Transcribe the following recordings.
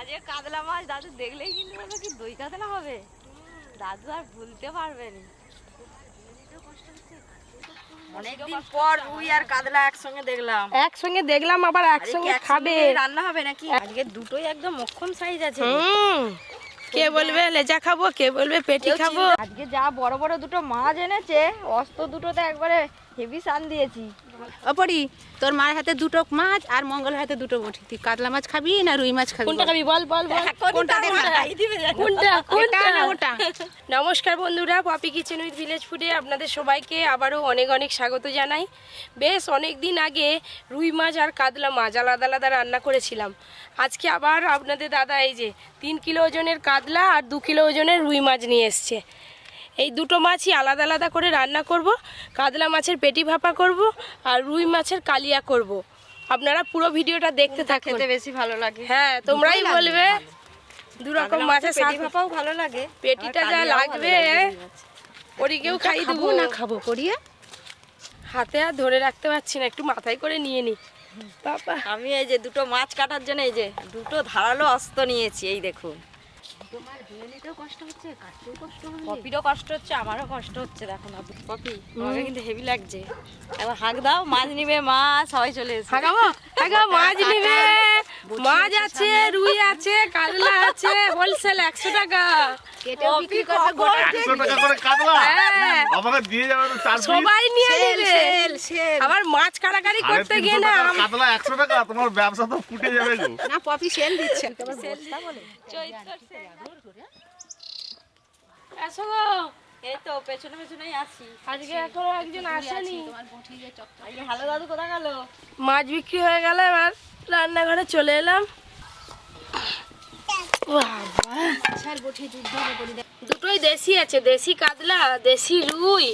আজকে কাতলা মাছ দাদু দেখলেই কিন্তু বলবে কি দই কাতলা হবে, দাদু আর ভুলতে পারবে না। অনেকদিন পর রুই আর কাতলা একসঙ্গে দেখলাম আবার একসঙ্গে খাবে। রান্না হবে নাকি? আজকে দুটোই একদম মক্ষম সাইজ আছে। কে বলবে লেজা খাবো, কে বলবে পেটি খাবো। আজকে যা বড় বড় দুটো মাছ এনেছে, অস্ত দুটোতে একবারে হেভি সান দিয়েছি। অপরি, তোর মার হাতে দুটো মাছ আর মঙ্গলের হাতে দুটো বটি। তুই কাতলা মাছ খাবি না রুই মাছ খাবি? কোনটা খাবি বল বল বল। কোনটা কোনটা না ওটা? নমস্কার বন্ধুরা, পপি কিচেন উইথ ভিলেজ ফুডে আপনাদের সবাইকে আবারও অনেক অনেক স্বাগত জানাই। বেশ অনেক দিন আগে রুই মাছ আর কাতলা মাছ আলাদা আলাদা রান্না করেছিলাম। আজকে আবার আপনাদের দাদা এই যে 3 কিলো ওজনের কাতলা আর 2 কিলো ওজনের রুই মাছ নিয়ে এসছে। এই দুটো মাছই আলাদা আলাদা করে রান্না করব। কাতলা মাছের পেটি ভাপা করব আর রুই মাছের কালিয়া করব। আপনারা পুরো ভিডিওটা দেখতে থাকুন, খেতে বেশি ভালো লাগে। হ্যাঁ তোমরাই বলবে। দু রকম মাছের পেটি ভাপাও ভালো লাগে, পেটিটা যা লাগবে পরিকেও খাই দেবো না খাবো পরিয়ে। হাতে আর ধরে রাখতে পারছি না, একটু মাথায় করে নিয়ে নি বাবা। আমি এই যে দুটো মাছ কাটার জন্য এই যে দুটো ধারালো অস্ত নিয়েছি। এই দেখুন, পপিরও কষ্ট হচ্ছে, আমারও কষ্ট হচ্ছে। দেখো না পপি, আমাকে কিন্তু হেভি লাগছে। এবার হাঁক দাও, মাছ নিবে। মাছ সবাই চলে এসেছে। মাছ নিবে, মাছ আছে, রুই আছে, কাতলা আছে, হোলসেল 100 টাকা। সবাই নিয়ে নেবে। আবার মাছ কাটাকাটি করতে গিয়ে না কাতলা 100 টাকা, তোমার ব্যবসা তো ফুটে যাবে গো। না পপি সেল দিচ্ছে। আসো গো, এই তো পেছনে পেছনেই আছি। আজকে এখনো একজন আসেনি। আজকে হ্যালো দাদু কোথা গেল? মাছ বিক্রি হয়ে গেল, এবার রান্নাঘরে চলে এলাম। দুটোই দেশি আছে, দেশি কাতলা, দেশি রুই,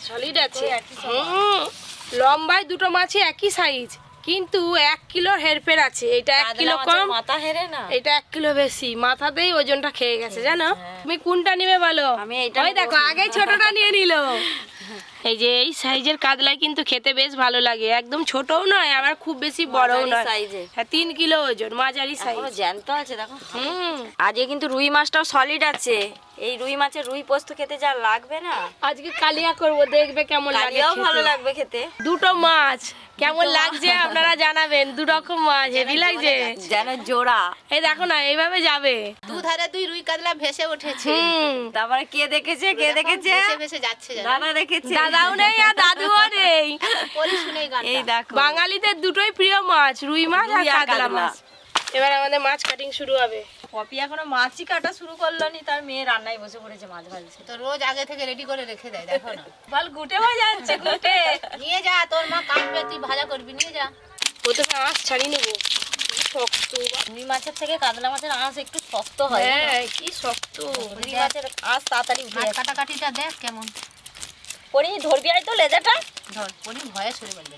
সলিড আছে। লম্বায় দুটো মাছই একই সাইজ, কিন্তু 1 কিলো হেরফের আছে। এটা 1 কিলো কম, মাথা হেরে না, এটা 1 কিলো বেশি। মাথাতেই ওজনটা খেয়ে গেছে জানো। তুমি কোনটা নিবে বলো? আমি এইটা। ওই দেখো আগে ছোটটা নিয়ে নিল। এই যে এই সাইজের কাতলা কিন্তু খেতে বেশ ভালো লাগে, একদম ছোটও নয় আবার খুব বেশি বড়ও নয়। হ্যাঁ 3 কিলো ওজন, মাঝারি সাইজ। জ্যান্ত আছে দেখো। আজকে কিন্তু রুই মাছটাও সলিড আছে। এই রুই মাছের রুই পোস্ত খেতে যা লাগবে না। আজকে কালিয়া করব, দেখবে কেমন লাগে। কালিয়াও ভালো লাগবে খেতে। দুটো মাছ কেমন লাগছে আপনারা জানাবেন। দু রকম মাছ হেভি লাগছে, যেন জোড়া। এই দেখো না এইভাবে যাবে। দুধারে দুই রুই কাতলা ভেসে উঠেছে। তারপরে কে দেখেছে কে দেখেছে? ভেসে ভেসে যাচ্ছে। দাদা দেখেছে। দাদাও নেই আর দাদুও নেই। পরি শুনেই গানটা। এই দেখো, বাঙালিদের দুটোই প্রিয় মাছ, রুই মাছ আর কাতলা মাছ। এবার আমাদের মাছ কাটিং শুরু হবে। পপি এখনো মাছই কাটা শুরু করলো নি, তার মেয়ে রান্নায় বসে পড়েছে, মাছ ভাজছে। তো রোজ আগে থেকে রেডি করে রেখে দেয়, দেখো না। বল গুটে হয়ে যাচ্ছে, গুটে নিয়ে যা, তোর মা কাটবে, তুই ভাজা করবি, নিয়ে যা। প্রথমে আঁশ ছাড়িয়ে নেবো। শক্ত রুই মাছের থেকে কাতলা মাছের আঁশ একটু শক্ত হয়। হ্যাঁ কি শক্ত। রুই মাছের আঁশ তাড়াতাড়ি উঠে যায়। কাটাকাটিটা দেখ কেমন। পরি ধরবি আই তো লেজাটা। ধর, পরি ভয়ে সরে বলবে।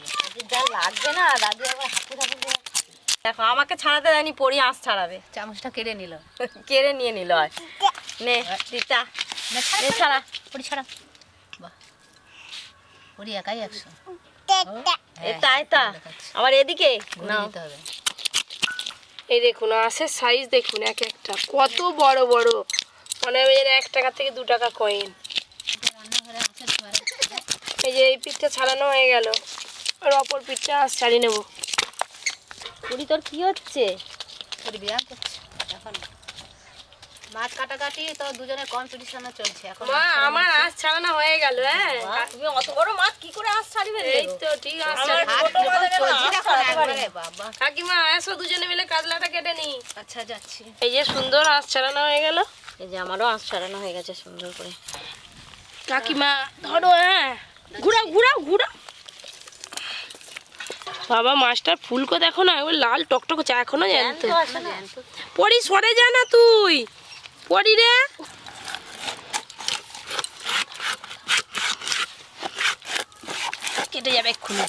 যা লাগবে না, দাদু আবার হাতে হাতে দিয়ে। দেখো আমাকে ছাড়াতে দেয়নি, পরি আঁশ ছাড়াবে। চামচটা কেড়ে নিল, কেড়ে নিয়ে নিল। নে দিতা, নে ছাড়া। পরি ছাড়া। বাহ, পরি একাই 100। এটা এটা আবার এদিকে নাও। এই দেখুন আঁশের সাইজ দেখুন, এক একটা কত বড় বড়, মানে ওই 1 টাকা থেকে 2 টাকা কয়েন। এই যে এই পিঠটা ছাড়ানো হয়ে গেল, আর অপর পিঠটা আঁশ ছাড়িয়ে নেবো। পরি তোর কি হচ্ছে? পরি ব্যায়াম করছে এখন। মাছ কাটাকাটি তো দুজনের কম্পিটিশনে চলছে এখন। মা আমার আঁশ ছাড়ানো হয়ে গেল। হ্যাঁ তুমি অত বড় মাছ কি করে আঁশ ছাড়িবে? এই তো ঠিক আছে। বাবা কাকিমা এসো দুজনে মিলে কাতলাটা কেটে নি। আচ্ছা যাচ্ছি। এই যে সুন্দর আঁশ ছাড়ানো হয়ে গেল। এই যে আমারও আঁশ ছাড়ানো হয়ে গেছে সুন্দর করে। কাকিমা ধরো, হ্যাঁ ঘুরাও ঘুরাও ঘুরাও। বাবা মাছটার ফুলকো দেখো না, ওই লাল টকটক চা এখনো জ্যান্ত। পরি সরে যা না তুই, পরি রে। কেটে যাবে এক্ষুনি।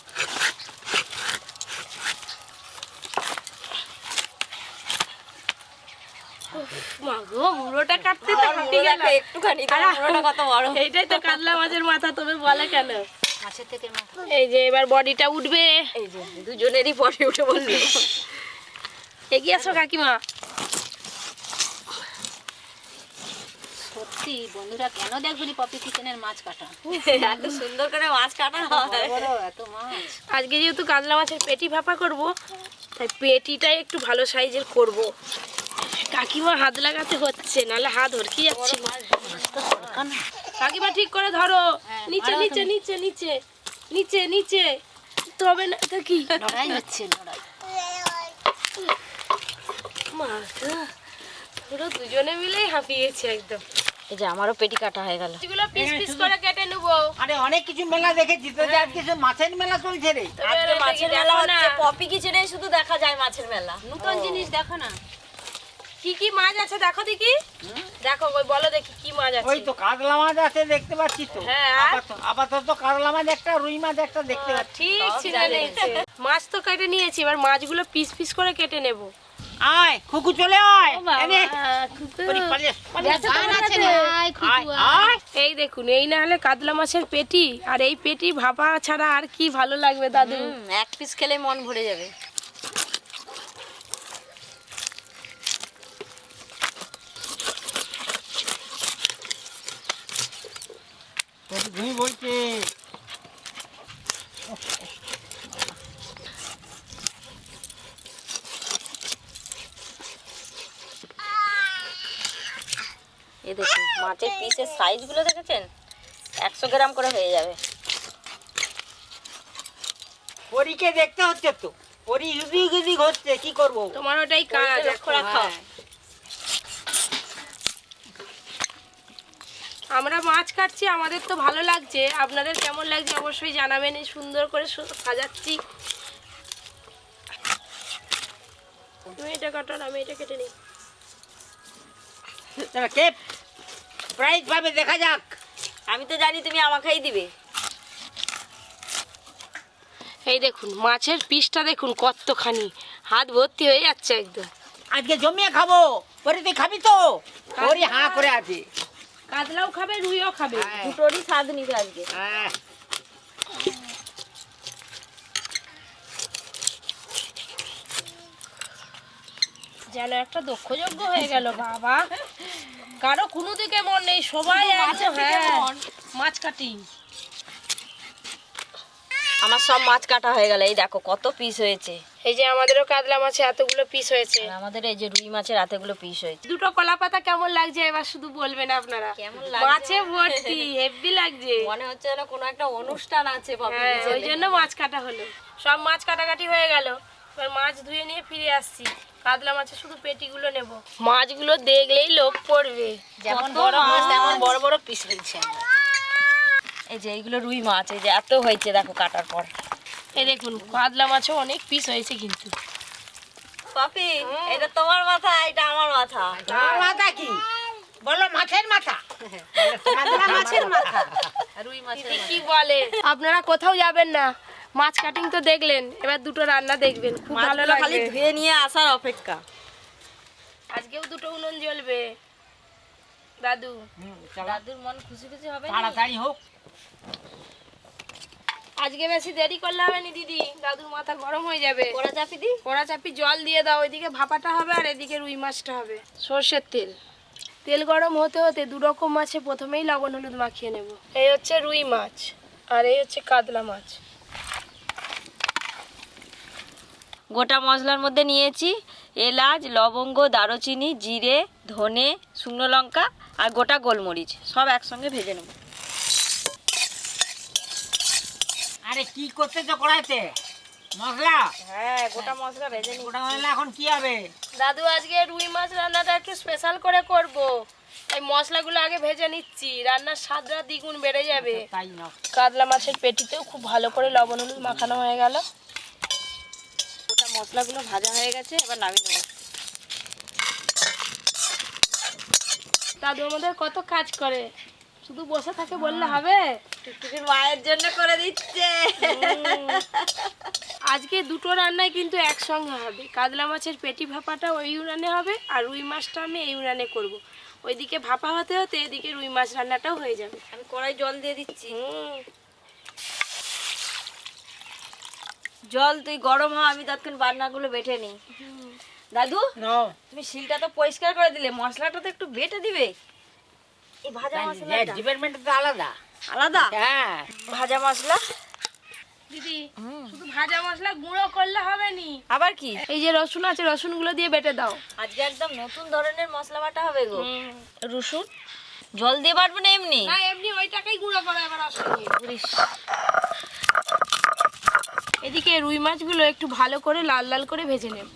মাগো মুড়োটা কাটতে তো উঠে গেল একটুখানি। কত বড়! এইটাই তো কাতলা মাছের মাথা, তবে বলে কেন? মাছের থেকে এই যে এবার বডিটা উঠবে। এই যে দুজনেরই পরে উঠে বললো। এগিয়ে আসো কাকিমা। সত্যি বন্ধুরা কেন দেখবনি পপি কিচেনের মাছ কাটা, এত সুন্দর করে মাছ কাটা হয়। বড় এত মাছ। আজকে যেহেতু কাতলা মাছের পেটি ভাপা করব, তাই পেটিটাই একটু ভালো সাইজের করব। কাকিমা হাত লাগাতে হচ্ছে, নাহলে হাত হরকি যাচ্ছে। কাকিমা ঠিক করে ধরো, নিচে নিচে নিচে নিচে নিচে নিচে, তবে না তো কি লড়াই হচ্ছে, লড়াই। মাথা পুরো দুজনে মিলেই হাঁপিয়েছে একদম। এই যে আমারও পেটি কাটা হয়ে গেল। এগুলো পিস পিস করে কেটে নেবো। আরে অনেক কিছু মেলা দেখেছি তো, যে আজকে সব মাছের মেলা চলছে রে। আজকে মাছের মেলা হচ্ছে, পপি কিচেনে শুধু দেখা যায় মাছের মেলা। নতুন জিনিস দেখো না, কি কি মাছ আছে দেখো দেখি, দেখো ওই বলো দেখি কি মাছ আছে। ওই তো কাতলা মাছ আছে দেখতে পাচ্ছি তো। হ্যাঁ। আপাতত কাতলা মাছ একটা, রুই মাছ একটা দেখতে পাচ্ছি। ঠিক ছিল নিয়েছে। মাছ তো কেটে নিয়েছি, এবার মাছগুলো পিস পিস করে কেটে নেব। আয় খুকু চলে আয়। এনে ওরে পালিয়ে গান আছে না, আয় খুকু আয়। আয় এই দেখুন, এই না হলে কাতলা মাছের পেটি, আর এই পেটি ভাপা ছাড়া আর কি ভালো লাগবে দাদু। এক পিস খেলে মন ভরে যাবে। ঘুমি বলছে। এই দেখুন মাছের পিসের সাইজ গুলো দেখেছেন, 100 গ্রাম করে হয়ে যাবে। পরীকে দেখতে হচ্ছে তো, পরি ইউজিক ইউজিক হচ্ছে, কি করব? তোমার ওটাই কাজ, লক্ষ্য রাখো। আমরা মাছ কাটছি, আমাদের তো ভালো লাগছে, আপনাদের কেমন লাগছে অবশ্যই জানাবেন। এই সুন্দর করে সাজাচ্ছি। তুমি এটা কাটো, আমি এটা কেটে নিই। চলো কে প্রাইজ পাবে দেখা যাক। আমি তো জানি তুমি আমাকেই দিবে। এই দেখুন মাছের পিসটা দেখুন কতখানি, হাত ভর্তি হয়ে যাচ্ছে একদম। আজকে জমিয়ে খাবো। পরে তুই খাবি তো? পরি হাঁ করে আছে। কাতলাও খাবে, রুইও খাবে। দুটোরই স্বাদ নিবে আজকে। হ্যাঁ। যেন একটা দক্ষযজ্ঞ হয়ে গেল বাবা। কারো কোনো দিকে মন নেই, সবাই একদম হ্যাঁ মাছ কাটি। আমার সব মাছ কাটা হয়ে গেল। এই দেখো কত পিস হয়েছে। এই যে আমাদেরও কাতলা মাছে এতগুলো পিস হয়েছে, আর আমাদের এই যে রুই মাছের এতগুলো পিস হয়েছে। দুটো কলা পাতা কেমন লাগছে এবার শুধু বলবেন আপনারা। কেমন লাগছে? মাছে ভর্তি, হেভি লাগছে। মনে হচ্ছে যেন কোনো একটা অনুষ্ঠান আছে পপি হ্যাঁ, কিচেনে। ওই জন্য মাছ কাটা হলো। সব মাছ কাটাকাটি হয়ে গেল, এবার মাছ ধুয়ে নিয়ে ফিরে আসছি। কাতলা মাছের শুধু পেটিগুলো নেব। মাছগুলো দেখলেই লোভ পড়বে। যেমন বড় মাছ তেমন বড় বড় পিস হয়েছে। এই যে এইগুলো রুই মাছ, এই যে এত হয়েছে দেখো কাটার পর। এই দেখুন কাতলা মাছও অনেক পিস হয়েছে কিন্তু। পপি এটা তোমার মাথা, এটা আমার মাথা। তোমার মাথা কি বলো? মাছের মাথা। কাতলা মাছের মাথা, রুই মাছের মাথা। কি বলে, আপনারা কোথাও যাবেন না, মাছ কাটিং তো দেখলেন, এবার দুটো রান্না দেখবেন, খুব ভালো মাছগুলো খালি লাগবে। ধুয়ে নিয়ে আসার অপেক্ষা। আজকেও দুটো উনুন জ্বলবে দাদু। দাদুর মন খুশি খুশি হবে না? তাড়াতাড়ি হোক। আজকে বেশি দেরি করলে হবে না দিদি, দাদুর মাথা গরম হয়ে যাবে। পোড়া চাপি দি। কড়া চাপি জল দিয়ে দাও, ওইদিকে ভাপাটা হবে আর এদিকে রুই মাছটা হবে। সর্ষের তেল, তেল গরম হতে হতে দু রকম মাছে প্রথমেই লবণ হলুদ মাখিয়ে নেব। এই হচ্ছে রুই মাছ আর এই হচ্ছে কাতলা মাছ। গোটা মশলার মধ্যে নিয়েছি এলাচ, লবঙ্গ, দারুচিনি, জিরে, ধনে, শুকনো লঙ্কা আর গোটা গোলমরিচ, সব একসঙ্গে ভেজে নেব। আরে কি করতেছো কড়াইতে? মশলা? হ্যাঁ, গোটা মশলা ভেজে নিই। ওটা মশলা এখন কি হবে? দাদু আজকে রুই মাছ রান্নাটা একটু স্পেশাল করে করব, এই মশলাগুলো আগে ভেজে নিচ্ছি, রান্নার স্বাদটা দ্বিগুণ বেড়ে যাবে। তাই না? কাতলা মাছের পেটিতেও খুব ভালো করে লবণ হলুদ মাখানো হয়ে গেল। গোটা মশলাগুলো ভাজা হয়ে গেছে, এবার নামিয়ে নেব। দাদু আমাদের কত কাজ করে, শুধু বসে থাকে বললে হবে? টুকটুকির মায়ের জন্য করে দিচ্ছে। আজকে দুটো রান্নাই কিন্তু একসঙ্গে হবে। কাতলা মাছের পেটি ভাপাটা ওই উনানে হবে আর রুই মাছটা আমি এই উনানে করব। ওইদিকে ভাপা হতে হতে এদিকে রুই মাছ রান্নাটাও হয়ে যাবে। আমি কড়াই জল দিয়ে দিচ্ছি। জল তুই গরম হ, আমি ততক্ষণ বান্নাগুলো বেটে নিই। দাদু নাও। তুমি শিলটা তো পরিষ্কার করে দিলে, মশলাটা তো একটু বেটে দিবে। এই ভাজা মশলাটা ডিপার্টমেন্ট তো আলাদা আলাদা। হ্যাঁ ভাজা মশলা দিদি শুধু ভাজা মশলা গুঁড়ো করলে হবে নি, আবার কি? এই যে রসুন আছে রসুনগুলো দিয়ে বেটে দাও। আজকে একদম নতুন ধরনের মশলা বাটা হবে গো। রসুন জল দিয়ে বাটবে না এমনি? না এমনি ওইটাকেই গুঁড়ো করো এবার আসলে। এদিকে রুই মাছগুলো একটু ভালো করে লাল লাল করে ভেজে নেব।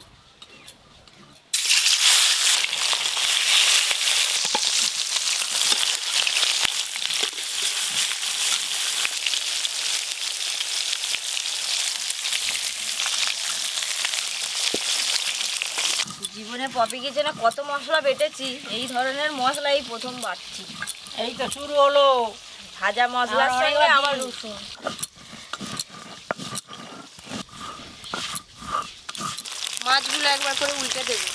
জীবনে পপি কিচেনে কত মশলা বেটেছি, এই ধরনের মশলা এই প্রথম বাটছি। এই তো শুরু হলো ভাজা মশলার সঙ্গে আবার রসুন। মাছগুলো একবার করে উল্টে দেবো।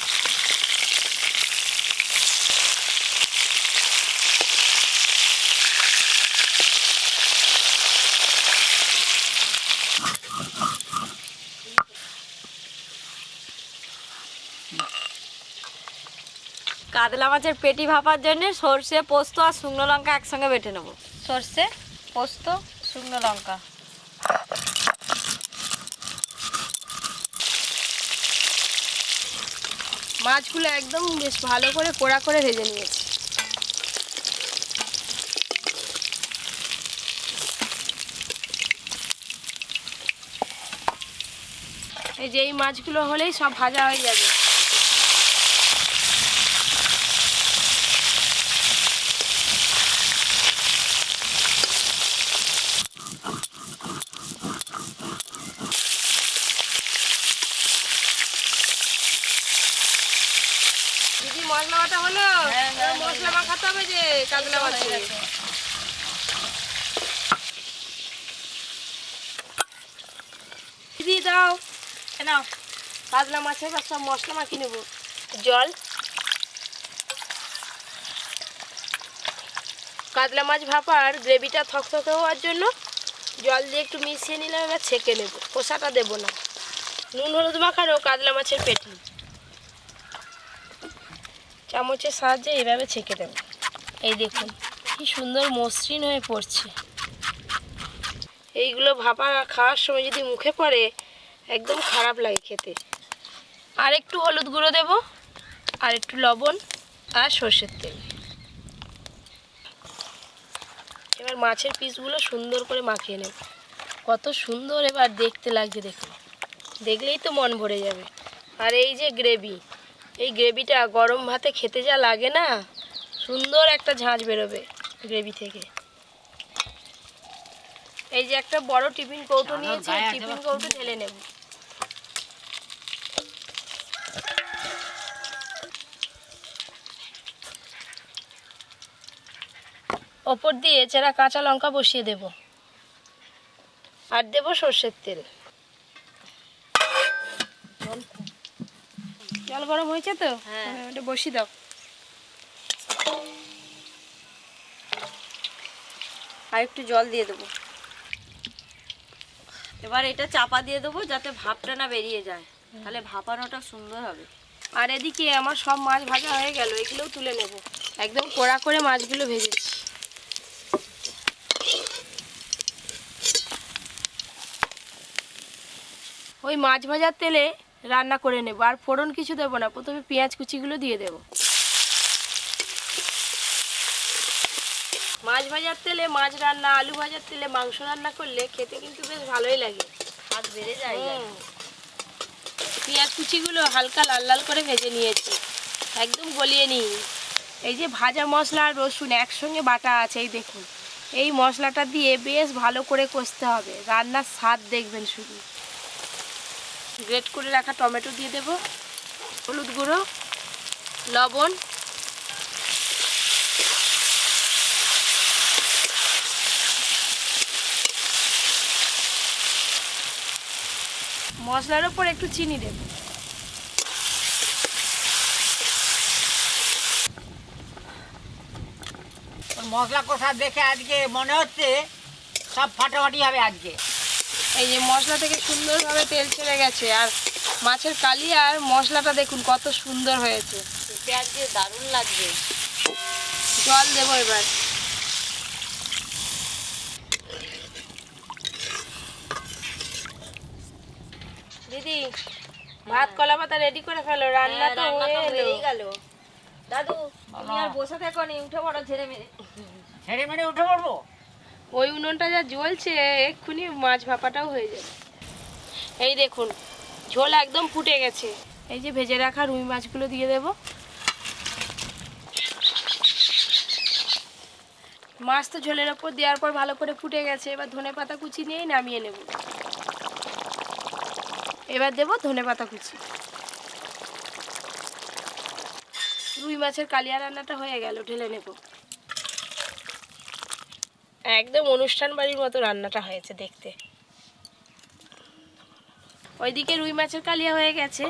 কাতলা মাছের পেটি ভাপার জন্য সর্ষে পোস্ত আর শুকনো লঙ্কা একসঙ্গে বেটে নেব। সর্ষে পোস্ত শুকনো লঙ্কা। মাছগুলো একদম বেশ ভালো করে কোড়া করে ভেজে নিয়েছি। এই যে এই মাছগুলো হলেই সব ভাজা হয়ে যাবে। দিদি মশলা বাটা হলো? এবার মশলা মাখাতে হবে যে কাতলা মাছে। দিদি দাও নাও, কাতলা মাছে এবার সব মশলা মাখিয়ে নেব। জল, কাতলা মাছ ভাপার গ্রেভিটা থকথকে হওয়ার জন্য জল দিয়ে একটু মিশিয়ে নিলাম। এবার ছেঁকে নেব, কষাটা দেবো না। নুন হলুদ মাখানো কাতলা মাছের পেটি চামচের সাহায্যে এইভাবে ছেঁকে দেব। এই দেখুন কি সুন্দর মসৃণ হয়ে পড়ছে। এইগুলো ভাপা খাওয়ার সময় যদি মুখে পড়ে একদম খারাপ লাগে খেতে। আর একটু হলুদ গুঁড়ো দেব, আর একটু লবণ আর সর্ষের তেল। এবার মাছের পিসগুলো সুন্দর করে মাখিয়ে নেব। কত সুন্দর এবার দেখতে লাগছে, দেখুন দেখলেই তো মন ভরে যাবে। আর এই যে গ্রেভি, এই গ্রেভিটা গরম ভাতে খেতে যা লাগে না, সুন্দর একটা ঝাঁঝ বেরোবে গ্রেভি থেকে। এই যে একটা বড় টিফিন কৌটো নিয়েছি, টিফিন কৌটো ঢেলে নেব। ওপর দিয়ে চেরা কাঁচা লঙ্কা বসিয়ে দেব, আর দেব সর্ষের তেল। জল গরম হয়েছে তো? হ্যাঁ, এটা বসিয়ে দাও। আর একটু জল দিয়ে দেবো। এবার এটা চাপা দিয়ে দেবো যাতে ভাপটা না বেরিয়ে যায়, তাহলে ভাপানোটা সুন্দর হবে। আর এদিকে আমার সব মাছ ভাজা হয়ে গেল, এগুলোও তুলে নেব। একদম কড়া করে মাছগুলো ভেজেছি। ওই মাছ ভাজার তেলে রান্না করে নেব, আর ফোড়ন কিছু দেবো না। প্রথমে পেঁয়াজ কুচিগুলো দিয়ে দেব। মাছ ভাজার তেলে মাছ রান্না, আলু ভাজার তেলে মাংস রান্না করলে খেতে কিন্তু বেশ ভালোই লাগে, হাত বেড়ে যায়। পেঁয়াজ কুচিগুলো হালকা লাল লাল করে ভেজে নিয়েছি, একদম গলিয়ে নিই। এই যে ভাজা মশলা আর রসুন একসঙ্গে বাটা আছে, এই দেখুন এই মশলাটা দিয়ে বেশ ভালো করে কষতে হবে, রান্নার স্বাদ দেখবেন শুধু। গ্রেট করে রাখা টমেটো দিয়ে দেব, হলুদ গুঁড়ো, লবণ, মশলার ওপর একটু চিনি দেব। মশলা কষা দেখে আজকে মনে হচ্ছে সব ফাটাফাটি হবে আজকে। এই যে মশলা থেকে সুন্দরভাবে তেল ছেড়ে গেছে, আর মাছের কালি আর মশলাটা দেখুন কত সুন্দর হয়েছে। পেঁয়াজ দিয়ে দারুণ লাগবে। জল দেবো এবার। দিদি ভাত কলা পাতা রেডি করে ফেলো, রান্না তো হয়ে গেল। দাদু তুমি আর বসে থাকো নি, উঠে পড়ো ঝেড়ে মেরে। ছেড়ে মেরে উঠে পড়বো। ওই উনুনটা যা জ্বলছে এক্ষুনি মাছ ভাপাটাও হয়ে যাবে। এই দেখুন ঝোল একদম ফুটে গেছে। এই যে ভেজে রাখা রুই মাছগুলো দিয়ে দেব। মাছ তো ঝোলের ওপর দেওয়ার পর ভালো করে ফুটে গেছে, এবার ধনেপাতা কুচি নিয়েই নামিয়ে নেব। এবার দেব ধনেপাতা কুচি। রুই মাছের কালিয়া রান্নাটা হয়ে গেল, ঢেলে নেব। একদম অনুষ্ঠান বাড়ির মতো রান্নাটা হয়েছে দেখতে। ওইদিকে রুই মাছের কালিয়া হয়ে গেছে,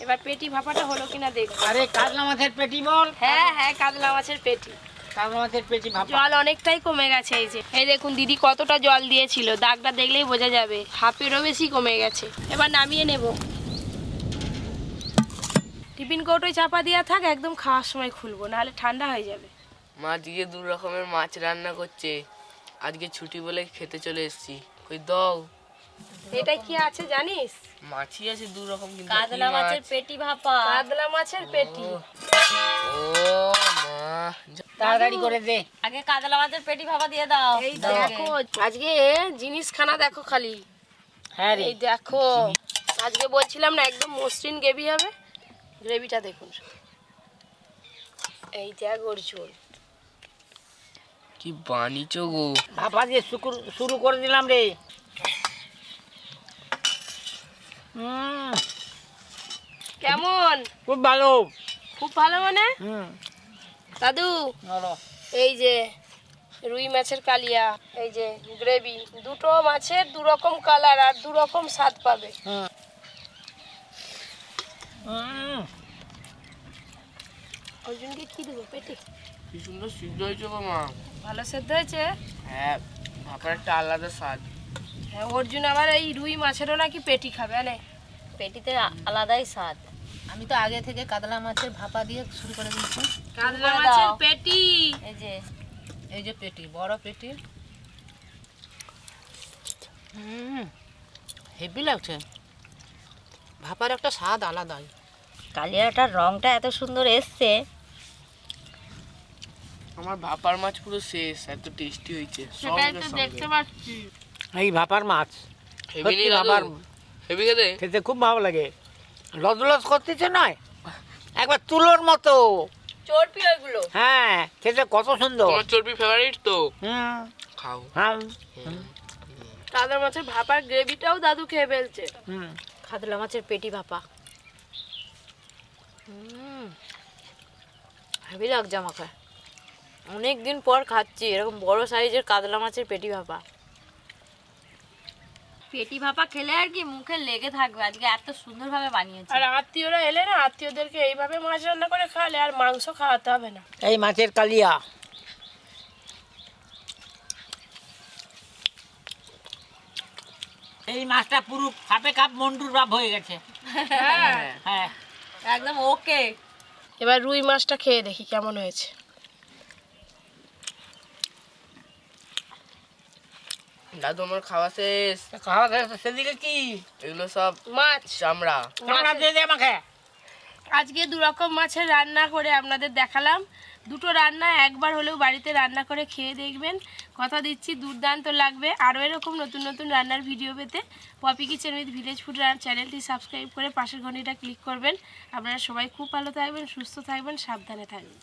এবার পেটি ভাপাটা হলো কিনা দেখবো। আরে কাতলা মাছের পেটি বল। হ্যাঁ হ্যাঁ, কাতলা মাছের পেটি। কাতলা মাছের পেটি ভাপা। জল অনেকটাই কমে গেছে। এই দেখুন দিদি কতটা জল দিয়েছিল, দাগটা দেখলেই বোঝা যাবে, হাফেরও বেশি কমে গেছে। এবার নামিয়ে নেব। টিফিন কৌটোয় চাপা দেওয়া থাক, একদম খাওয়ার সময় খুলবো, নাহলে ঠান্ডা হয়ে যাবে। মা আজকে 2 রকমের মাছ রান্না করছে, আজকে ছুটি বলে খেতে চলে এসেছি। কই দাও। এটা কি আছে জানিস? মাছই আছে 2 রকম, কিন্তু কাতলা মাছের পেটি ভাপা। কাতলা মাছের পেটি। ও মা, তাড়াতাড়ি করে দে। আগে কাতলা মাছের পেটি ভাপা দিয়ে দাও। এই দেখো আজকে জিনিস খানা দেখো খালি। হ্যাঁ রে। এই দেখো আজকে বলছিলাম না একদম মসৃণ গ্রেভি হবে, গ্রেভিটা দেখুন। এই দেখ ওর ঝোল। কি বানিয়েছো গো। ভাপা দিয়ে শুরু করে দিলাম রে। কেমন? খুব ভালো। খুব ভালো মানে? দাদু বলো। এই যে রুই মাছের কালিয়া, এই যে গ্রেভি, দুটো মাছের 2 রকম কালার আর 2 রকম স্বাদ পাবে। অর্জুনকে কি দেবো পেটে? কি সুন্দর সিদ্ধ হয়েছে গো মা। ভালো সেদ্ধ হয়েছে। হ্যাঁ, ভাপার একটা আলাদা স্বাদ। হ্যাঁ, অর্জুন আবার এই রুই মাছেরও নাকি পেটি খাবে না। পেটিতে আলাদাই স্বাদ। আমি তো আগে থেকে কাতলা মাছের ভাপা দিয়ে শুরু করে দিয়েছি। কাতলা মাছের পেটি। এই যে পেটি, বড় পেটি। হেভি লাগছে। ভাপার একটা স্বাদ আলাদাই। কালিয়াটার রংটা এত সুন্দর এসছে। আমার ভাপার মাছ পুরো শেষ, এত টেস্টি হয়েছে। সেটাই তো দেখতে পাচ্ছি। এই ভাপার মাছ হেভি সত্যি ভাপার হেভি খেতে। খেতে খুব ভালো লাগে। লজলজ করতেছে নয়, একবার তুলোর মতো। চর্বি ওইগুলো। হ্যাঁ, খেতে কত সুন্দর। তোমার চর্বি ফেভারিট তো, হুম, খাও। হ্যাঁ, কাতলা মাছের ভাপার গ্রেভিটাও দাদু খেয়ে ফেলছে। হুম। কাতলা মাছের পেটি ভাপা হেভি লাগছে আমাকে। অনেক দিন পর খাচ্ছি এরকম বড় সাইজের কাতলা মাছের পেটি ভাপা। পেটি ভাপা খেলে আর কি মুখে লেগে থাকবে, আজকে এত সুন্দরভাবে বানিয়েছি। আর আত্মীয়রা এলে না, আত্মীয়দেরকে এইভাবে মাছ রান্না করে খাওয়ালে আর মাংস খাওয়াতে হবে না। এই মাছের কালিয়া। এই মাছটা পুরো হাতে কাপ মন্ডুর ভাব হয়ে গেছে। হ্যাঁ, একদম ওকে। এবার রুই মাছটা খেয়ে দেখি কেমন হয়েছে। দাদু আমার খাওয়া শেষ। খাওয়া দাওয়া সেদিকে কি এগুলো সব মাছ চামড়া। আমরা দিয়ে দে আমাকে। আজকে 2 রকম মাছের রান্না করে আপনাদের দেখালাম। দুটো রান্না একবার হলেও বাড়িতে রান্না করে খেয়ে দেখবেন, কথা দিচ্ছি দুর্দান্ত লাগবে। আরও এরকম নতুন নতুন রান্নার ভিডিও পেতে Poppy kitchen with village food চ্যানেলটি সাবস্ক্রাইব করে পাশের ঘন্টিটা ক্লিক করবেন। আপনারা সবাই খুব ভালো থাকবেন, সুস্থ থাকবেন, সাবধানে থাকবেন।